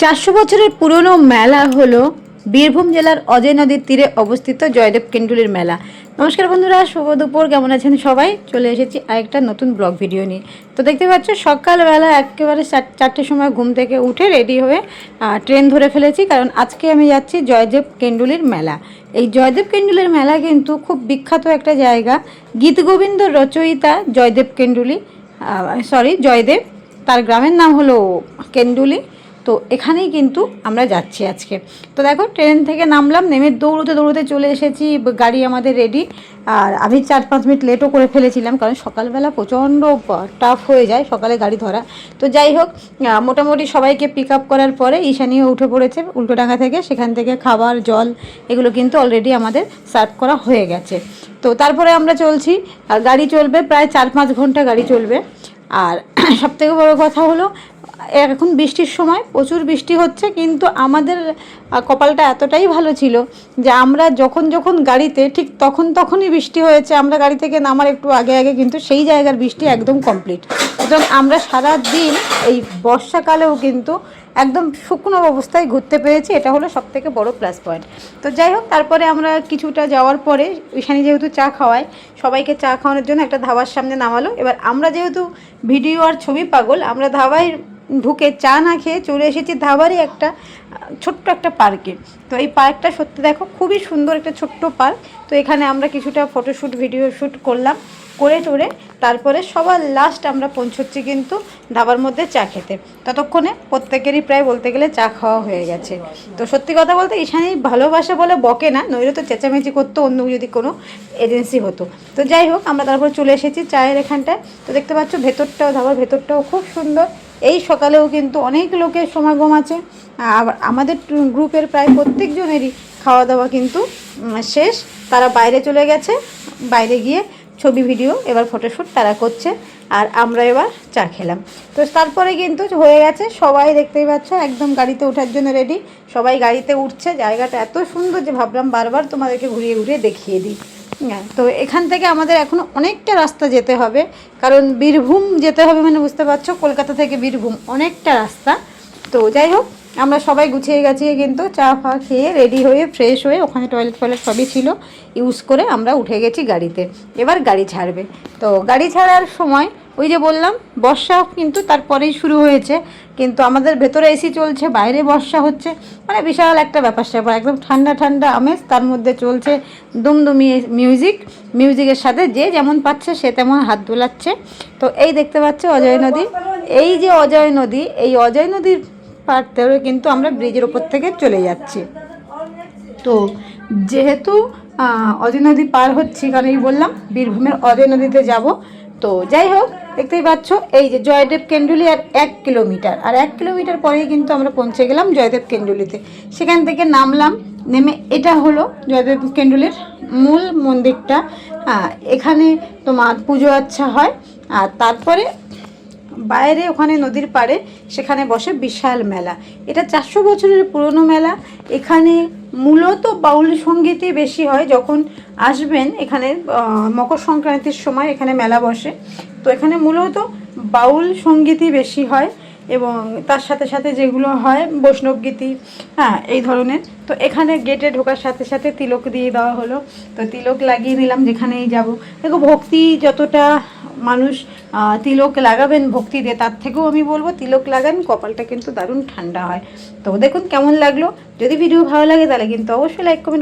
400 বছরের পুরনো মেলা হলো বীরভূম জেলার অজয় নদীর তীরে অবস্থিত জয়দেব কেন্ডুলির মেলা। নমস্কার বন্ধুরা, শুভ দুপুর। কেমন আছেন সবাই? চলে এসেছি আরেকটা নতুন ব্লগ ভিডিও নিয়ে। তো দেখতে পাচ্ছ সকালবেলা একেবারে 4টার সময় ঘুম থেকে উঠে রেডি হয়ে ট্রেন ধরে ফেলেছি, কারণ আজকে আমি যাচ্ছি জয়দেব কেন্ডুলির মেলা। এই জয়দেব কেন্ডুলির মেলা কিন্তু খুব বিখ্যাত একটা জায়গা। গীতগোবিন্দ রচয়িতা জয়দেব কেন্ডুলি, জয়দেব, তার গ্রামের নাম হলো কেন্ডুলি। তো এখানেই কিন্তু আমরা যাচ্ছি আজকে। তো দেখো, ট্রেন থেকে নামলাম, নেমে দৌড়তে দৌড়তে চলে এসেছি। গাড়ি আমাদের রেডি। আর আমি 4-5 মিনিট লেটও করে ফেলেছিলাম, কারণ সকালবেলা প্রচণ্ড টাফ হয়ে যায় সকালে গাড়ি ধরা। তো যাই হোক, মোটামুটি সবাইকে পিক আপ করার পরে ঈশানীও উঠে পড়েছে উল্টোডাঙ্গা থেকে। সেখান থেকে খাবার, জল এগুলো কিন্তু অলরেডি আমাদের সার্ভ করা হয়ে গেছে। তো তারপরে আমরা চলছি। গাড়ি চলবে প্রায় 4-5 ঘন্টা গাড়ি চলবে। আর সবথেকে বড় কথা হলো, এখন বৃষ্টির সময় প্রচুর বৃষ্টি হচ্ছে, কিন্তু আমাদের কপালটা এতটাই ভালো ছিল যে আমরা যখন গাড়িতে ঠিক তখনই বৃষ্টি হয়েছে। আমরা গাড়ি থেকে নামার একটু আগে আগে কিন্তু সেই জায়গার বৃষ্টি একদম কমপ্লিট, এবং আমরা সারা দিন এই বর্ষাকালেও কিন্তু একদম শুকনো অবস্থায় ঘুরতে পেরেছি। এটা হলো সবথেকে বড় প্লাস পয়েন্ট। তো যাই হোক, তারপরে আমরা কিছুটা যাওয়ার পরে ঈশানী যেহেতু চা খাওয়ায়, সবাইকে চা খাওয়ানোর জন্য একটা ধাবার সামনে নামালো। এবার আমরা যেহেতু ভিডিও আর ছবি পাগল, আমরা ধাবায় ঢুকে চা না খেয়ে চলে এসেছি ধাবারই একটা ছোট্ট একটা পার্কে। তো এই পার্কটা সত্যি দেখো খুবই সুন্দর একটা ছোট্ট পার্ক। তো এখানে আমরা কিছুটা ফটোশ্যুট, ভিডিও শ্যুট করলাম, করে টোরে তারপরে সবার লাস্ট আমরা পৌঁছচ্ছি কিন্তু ধাবার মধ্যে চা খেতে। ততক্ষণে প্রত্যেকেরই প্রায় বলতে গেলে চা খাওয়া হয়ে গেছে। তো সত্যি কথা বলতে ঈশানী ভালোবাসা বলে বকে না, নইলে তো চেঁচামেচি করতো অন্য যদি কোনো এজেন্সি হতো। তো যাই হোক, আমরা তারপর চলে এসেছি চায়ের এখানটায়। তো দেখতে পাচ্ছ ভেতরটাও, ধাবার ভেতরটাও খুব সুন্দর। এই সকালেও কিন্তু অনেক লোকের সমাগম আছে। আমাদের গ্রুপের প্রায় প্রত্যেকজনেরই খাওয়া দাওয়া কিন্তু শেষ। তারা বাইরে চলে গেছে, বাইরে গিয়ে ছবি, ভিডিও, এবার ফটোশ্যুট তারা করছে, আর আমরা এবার চা খেলাম। তো তারপরে কিন্তু হয়ে গেছে, সবাই দেখতেই পাচ্ছ একদম গাড়িতে ওঠার জন্য রেডি। সবাই গাড়িতে উঠছে। জায়গাটা এত সুন্দর যে ভাবলাম বারবার তোমাদেরকে ঘুরিয়ে ঘুরিয়ে দেখিয়ে দিই। তো এখান থেকে আমাদের এখনও অনেকটা রাস্তা যেতে হবে, কারণ বীরভূম যেতে হবে, মানে বুঝতে পারছো কলকাতা থেকে বীরভূম অনেকটা রাস্তা। তো যাই হোক, আমরা সবাই গুছিয়ে গেছিয়ে কিন্তু চা ফা খেয়ে রেডি হয়ে ফ্রেশ হয়ে, ওখানে টয়লেট সবই ছিল, ইউজ করে আমরা উঠে গেছি গাড়িতে। এবার গাড়ি ছাড়বে। তো গাড়ি ছাড়ার সময় ওই যে বললাম বর্ষা কিন্তু তারপরেই শুরু হয়েছে, কিন্তু আমাদের ভেতরে এসি চলছে, বাইরে বর্ষা হচ্ছে, মানে বিশাল একটা ব্যাপার স্যাপার, একদম ঠান্ডা ঠান্ডা আমেজ। তার মধ্যে চলছে দুমদুমি মিউজিকের সাথে যে যেমন পাচ্ছে সে তেমন হাত দোলাচ্ছে। তো এই দেখতে পাচ্ছ অজয় নদী। এই যে অজয় নদী, এই অজয় নদীর পার ধরে কিন্তু আমরা ব্রিজের ওপর থেকে চলে যাচ্ছি। তো যেহেতু অজয় নদী পার হচ্ছি, কারণ এই বললাম বীরভূমের অজয় নদীতে যাব। তো যাই হোক, দেখতেই পাচ্ছ এই যে জয়দেব কেন্ডুলি, আর 1 কিলোমিটার, আর 1 কিলোমিটার পরেই কিন্তু আমরা পৌঁছে গেলাম জয়দেব কেন্ডুলিতে। সেখান থেকে নামলাম, নেমে এটা হলো জয়দেব কেন্ডুলির মূল মন্দিরটা। এখানে তোমার পুজো আচ্ছা হয়, আর তারপরে বাইরে ওখানে নদীর পাড়ে সেখানে বসে বিশাল মেলা। এটা 400 বছরের পুরনো মেলা। এখানে মূলত বাউল সঙ্গীতই বেশি হয়। যখন আসবেন এখানে মকর সংক্রান্তির সময় এখানে মেলা বসে, তো এখানে মূলত বাউল সঙ্গীতই বেশি হয়, এবং তার সাথে সাথে যেগুলো হয় বৈষ্ণব গীতি, এই ধরনের। তো এখানে গেটে ঢোকার সাথে সাথে তিলক দিয়ে দেওয়া হলো। তো তিলক লাগিয়ে নিলাম যেখানেই যাব। দেখো, ভক্তি যতটা মানুষ তিলক লাগাবেন ভক্তি দিয়ে, তার থেকেও আমি বলবো তিলক লাগান, কপালটা কিন্তু দারুণ ঠান্ডা হয়। তো দেখুন কেমন লাগলো। যদি ভিডিও ভালো লাগে তাহলে কিন্তু অবশ্যই লাইক কমেন্ট